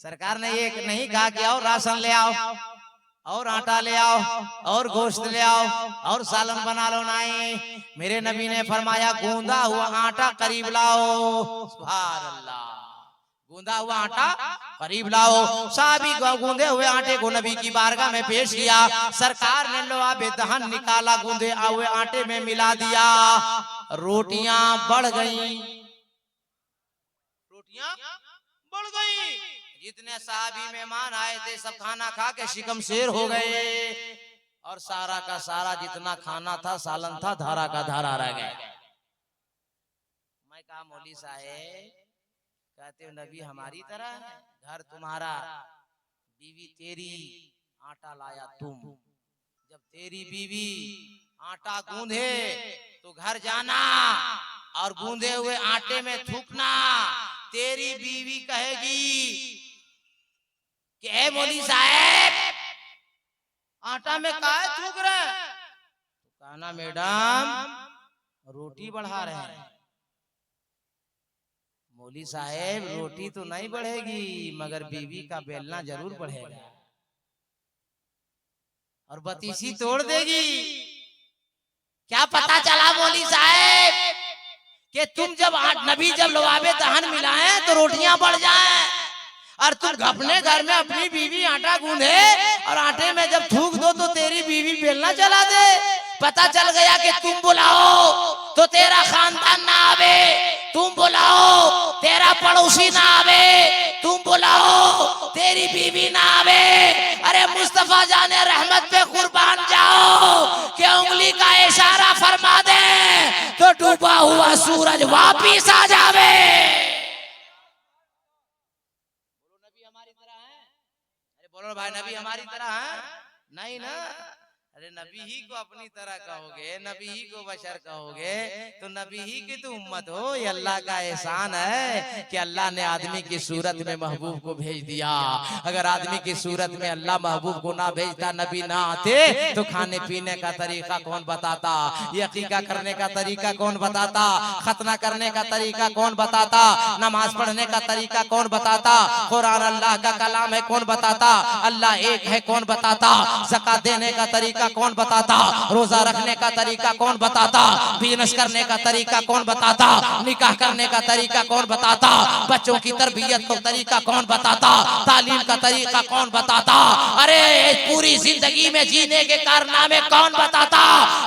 सरकार ने ये नहीं कहा कि और राशन ले आओ, और आटा ले आओ, और गोश्त ले आओ, और सालन बना लो, नहीं। मेरे नबी ने फरमाया गूंदा हुआ आटा करीब लाओ। सुभान अल्लाह, गूंदा हुआ आटा करीब लाओ। साहबी गूंदे हुए आटे को नबी की बारगाह में पेश किया। सरकार ने लोहा बेदहन निकाला, गूंदे हुए आटे में मिला दिया, रोटियां बढ़ गई, रोटियां बढ़ गई। जितने साहबी मेहमान आए थे सब खाना खा के शिकम शेर हो गए, और सारा का सारा जितना खाना था, सालन था, धारा का धारा रह गया। मैं कहा मौली साहेब कहते हो नबी हमारी तरह है, घर तुम्हारा, बीवी तेरी, आटा लाया तुम। जब तेरी बीवी आटा गूंधे तो घर जाना और गूंधे हुए आटे में थूकना। तेरी बीवी कहेगी कि ए मौली साहब आटा में काहे थूक रहे? तो कहना मैडम रोटी बढ़ा रहे हैं। मौली साहब रोटी तो नहीं बढ़ेगी मगर बीवी का बेलना जरूर बढ़ेगा और बतीसी तोड़ देगी। क्या पता चला मौली साहब कि तुम जब नबी जब लवाबे दहन मिलाए तो रोटियां बढ़ जाए और तुम अपने घर में अपनी बीवी आटा गूंधे और आटे में जब थूक दो तो तेरी बीवी बेलना चला दे। पता चल गया कि तुम बुलाओ तो तेरा खानदान ना आवे, तुम बुलाओ तेरा पड़ोसी ना आवे, तुम बुलाओ तेरी बीवी ना आवे। अरे मुस्तफा जाने रहमत पे कुर्बान जाओ कि उंगली का इशारा फरमा दे तो डूबा हुआ सूरज वापिस आ जावे। बोलो नबी हमारी तरह है? अरे बोलो भाई नबी हमारी तरह है? नहीं ना। अरे नबी ही को अपनी तरह कहोगे, नबी ही को बशर कहोगे तो नबी ही की तो उम्मत हो। ये अल्लाह का एहसान है कि अल्लाह ने आदमी की सूरत में महबूब को भेज दिया। अगर आदमी की सूरत में अल्लाह महबूब को ना भेजता, नबी ना आते तो खाने पीने का तरीका कौन बताता, ये अकीका करने का तरीका कौन बताता, खतना करने का तरीका कौन बताता, नमाज पढ़ने का तरीका कौन बताता, कुरान अल्लाह का कलाम है कौन बताता, अल्लाह एक है कौन बताता, ज़कात देने का तरीका कौन बताता, रोजा रखने का तरीका कौन बताता, बिजनेस करने का तरीका कौन बताता, निकाह करने का तरीका कौन बताता, बच्चों की तरबियत का तरीका कौन बताता, तालीम का तरीका कौन बताता, अरे पूरी जिंदगी में जीने के कारनामे कौन बताता।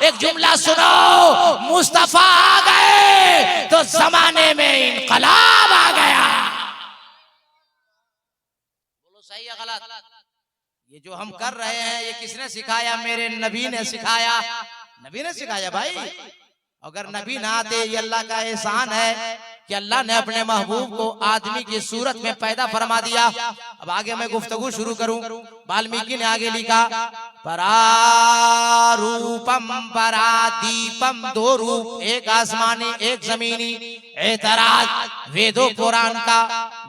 एक जुमला सुनो, मुस्तफा आ गए तो जमाने में इनकलाब आ गया। बोलो सही है गलत? ये जो हम कर रहे हैं ये किसने सिखाया? मेरे नबी ने सिखाया। नबी ने सिखाया भाई। अगर नबी ना आते, ये अल्लाह का एहसान है कि अल्लाह ने अपने महबूब को आदमी की सूरत में पैदा फरमा दिया। अब आगे मैं गुफ्तगू शुरू करूं। वाल्मीकि ने आगे लिखा, परारूपम परादीपम, दो रूप, एक आसमानी एक जमीनी। एतराज वेदों पुराण का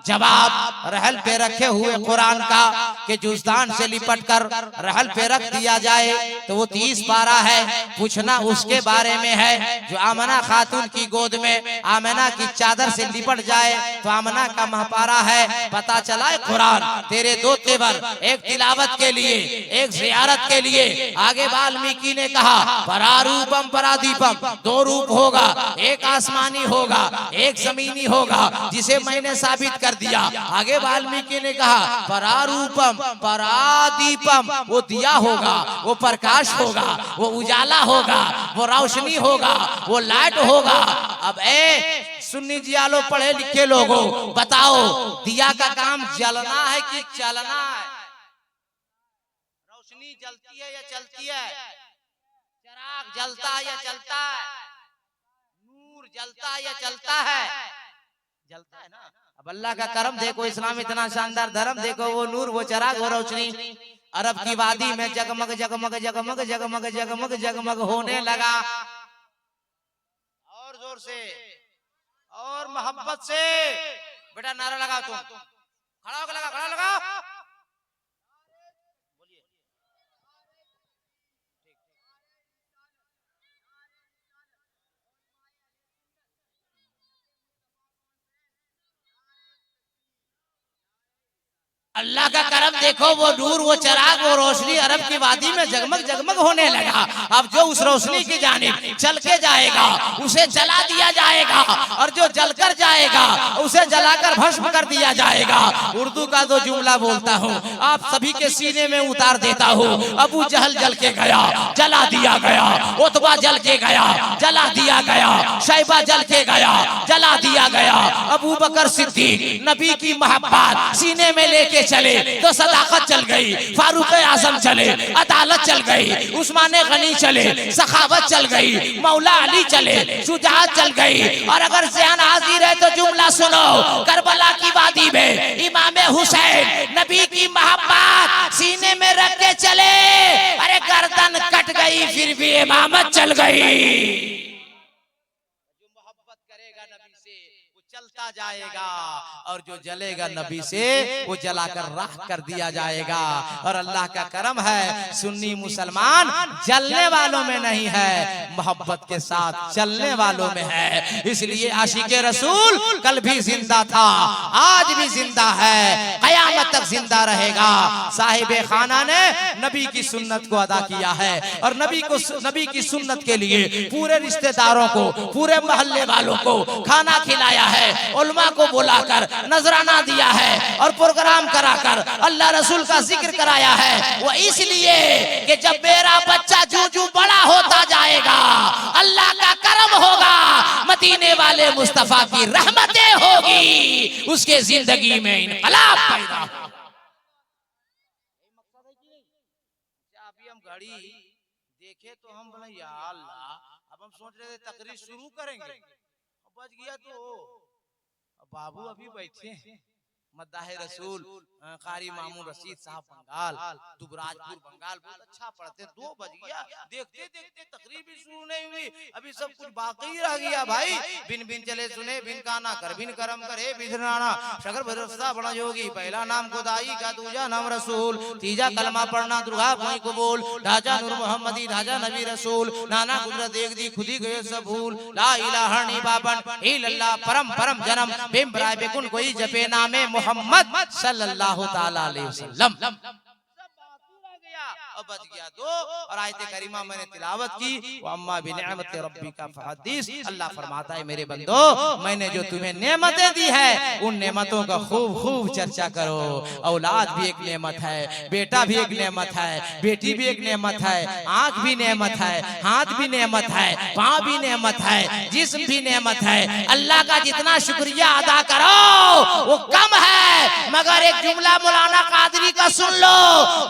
जवाब रहल पे रखे हुए कुरान का कि जुज़दान से लिपट कर रहल पे रख दिया जाए तो वो 30 पारा है। पूछना उसके बारे में है जो आमना खातून की गोद में आमना की चादर से लिपट जाए तो आमना का महपारा है। पता चला है कुरान तेरे दो तेवर, एक तिलावत के लिए एक जियारत के लिए। आगे वाल्मीकि ने कहा परारूपम परादीपम, दो रूप होगा, एक आसमानी होगा एक जमीनी होगा, जिसे मैंने साबित कर दिया। आगे वाल्मीकि ने कहा परारूपम परादीपम, वो दिया होगा, वो प्रकाश होगा, वो उजाला होगा, वो रोशनी होगा, वो लाइट होगा। अब सुन्नी जियालो पढ़े लिखे लोगों बताओ, दिया का काम जलना है कि चलना है? रोशनी जलती है या चलती है? चिराग जलता है या चलता है? नूर जलता है या चलता है? जलता है ना। अब अल्लाह का करम देखो, इस्लाम इतना शानदार धर्म देखो, वो नूर वो चिराग वो रोशनी अरब की वादी में जगमग जगमग जगमग जगमग जगमग जगमग होने लगा। और जोर से और मोहब्बत से बेटा नारा लगाओ, तुम खड़ा होकर लगा, खड़ा लगाओ। अल्लाह का करम देखो, वो नूर वो चिराग वो रोशनी अरब की वादी में जगमग जगमग होने लगा। अब जो उस रोशनी की जानिब चल के जाएगा उसे जला दिया जाएगा, और जो जलकर जाएगा उसे जलाकर भस्म कर दिया जाएगा। उर्दू का जो जुमला बोलता हूँ आप सभी के सीने में उतार देता हूँ। अबू जहल जल के गया, जला दिया गया। उतबा जल के गया, जला दिया गया। शैबा जल के गया, जला दिया गया। अबू बकर सिद्दीक नबी की मोहब्बत सीने में लेके चले तो सदाकत चल गई, फारूक आजम चले अदालत चल गई, उस्मान गनी चले सखावत चल गई, मौला अली चले शुजाअत चल गई। और अगर ज़हन हाजिर है तो जुमला सुनो, करबला की वादी में इमाम हुसैन नबी की मोहब्बत सीने में रख के चले, अरे गर्दन कट गई फिर भी इमामत चल गई। चलता जाएगा और जो जलेगा नबी से वो जलाकर राख कर दिया जाएगा। और अल्लाह का करम है सुन्नी मुसलमान जलने वालों में नहीं है, मोहब्बत के साथ चलने वालों में है। इसलिए आशिक़े रसूल कल भी जिंदा था, आज भी जिंदा है, कयामत तक जिंदा रहेगा। साहिबे खाना ने नबी की सुन्नत को अदा किया है और नबी की सुन्नत के लिए पूरे रिश्तेदारों को, पूरे मोहल्ले वालों को खाना खिलाया है, उलमा को बुलाकर नजराना दिया है और प्रोग्राम कराकर अल्लाह रसूल का जिक्र कराया है। वो इसलिए कि जब मेरा बच्चा जूं बड़ा होता जाएगा अल्लाह का करम होगा, मदीने वाले मुस्तफा की रहमतें होगी, उसके जिंदगी में इनकलाब पैदा होगा। अभी हम घड़ी देखे तो हम बोले या अल्लाह, अब हम सोच रहे थे तकरीर शुरू करेंगे, बच गया तो बाबू अभी बैठे हैं। मद्दाह रसूल कारी मामून रशीद साहब बंगाल, दुबराजपुर बंगाल, बहुत अच्छा पढ़ते। 2 बज गया, देखते देखते तकरीर भी शुरू नहीं हुई, अभी सब कुछ बाकी रह गया भाई। बिन बिन चले सुने, बिन काना कर, बिन करम करे, बिधराना शकर भरोसा बड़ा योगी, पहला नाम खुदाई का, दूजा नाम रसूल, तीजा कलमा पढ़ना दुर्गा कोई कबूल, ढांचा नूर मोहम्मदी, ढांचा नबी रसूल, नाना कुदरत देख दी खुदी गए सब भूल, ला इलाहा नहीं बाबन इल्लल्लाह परम परम जन्म, बेम बराए बेकुन कोई जपे नामे मोहम्मद सल्लल्लाहु ताला अलैहि वसल्लम। बच गया 2 और आयत करीमा मैंने तिलावत की, व अम्मा बिनिअमति रब्बिका फहदीस। अल्लाह फरमाता है मेरे बंदो, मैंने जो तुम्हें नेमतें दी है उन नेमतों का खूब खूब चर्चा करो। औलाद भी एक नेमत है, बेटा भी एक नेमत है, बेटी भी एक नेमत है, आंख भी नेमत है, हाथ भी नेमत है, पाँव भी नेमत है, जिस्म भी नेमत है। अल्लाह का जितना शुक्रिया अदा करो वो कम है। मगर एक जुमला मौलाना कादरी का सुन लो,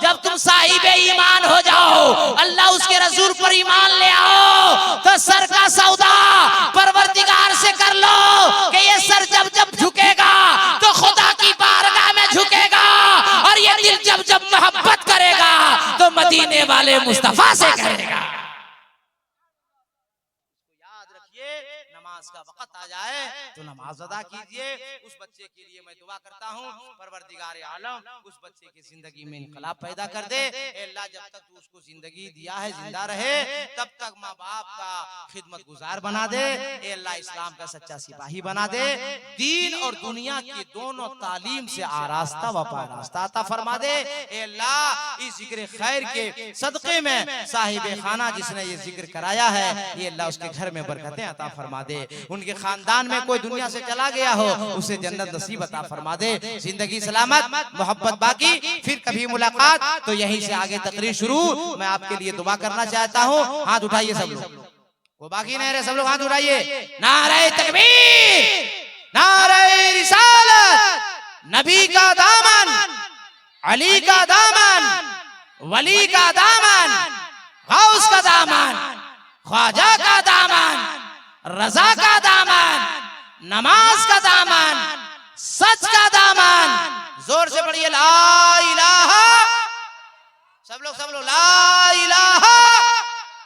जब तुम साहिबे ईमान हो जाओ, अल्लाह उसके रसूल पर ईमान ले आओ, तो सर का सौदा परवरदिगार से कर लो कि ये सर जब जब झुकेगा तो खुदा की बारगाह में झुकेगा, और ये दिल जब जब मोहब्बत करेगा तो मदीने वाले मुस्तफा से करेगा। याद रखिए, नमाज का वक्त आ जाए तो नमाज अदा कीजिए। उस बच्चे के लिए मैं दुआ करता हूँ, परवरदिगार आलम उस बच्चे की जिंदगी में इनकलाब पैदा कर दे। अल्लाह जब तक तू उसको जिंदगी दिया है, जिंदा रहे, तब तक माँ बाप का खिदमत गुजार बना दे। अल्लाह इस्लाम का सच्चा सिपाही बना दे, दीन और दुनिया की दोनों तालीम से आरास्ता व पारास्ता अता फरमा दे। अल्लाह इस जिक्र खैर के सदक़े में साहिबे खाना जिसने ये जिक्र कराया है, ये अल्लाह उसके घर में बरकतें अता फरमा दे। उनके खानदान में कोई दुनिया से चला गया हो, उसे जन्नत नसीब अता फरमा दे। जिंदगी सलामत, मोहब्बत बाकी, फिर कभी मुलाकात। तो यहीं से आगे तकरीर शुरू। मैं आपके लिए दुआ करना चाहता हूँ। हाथ उठाइए सब लोग, वो बाकी नहीं रहे, सब लोग हाथ उठाइए। नारे तकबीर, नारे रिसालत, नबी का दामन, अली का दामन, वली का दामन, गौस का दामन, ख्वाजा का दामन, रजा का दामन, नमाज का दामन, सच का दामन। जोर से पढ़िए ला इलाहा, सब लोग ला इलाहा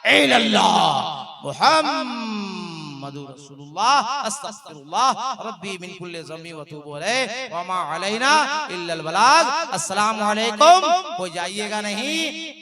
इल्लल्लाह मुहम्मदुर रसूलुल्लाह अस्तगफिरुल्लाह रब्बी मिन कुल्ली ज़म्बि व तूबु अलैहि व मा अलैना इल्लल बलाग। अस्सलामु अलैकुम। कोई जाइएगा नहीं।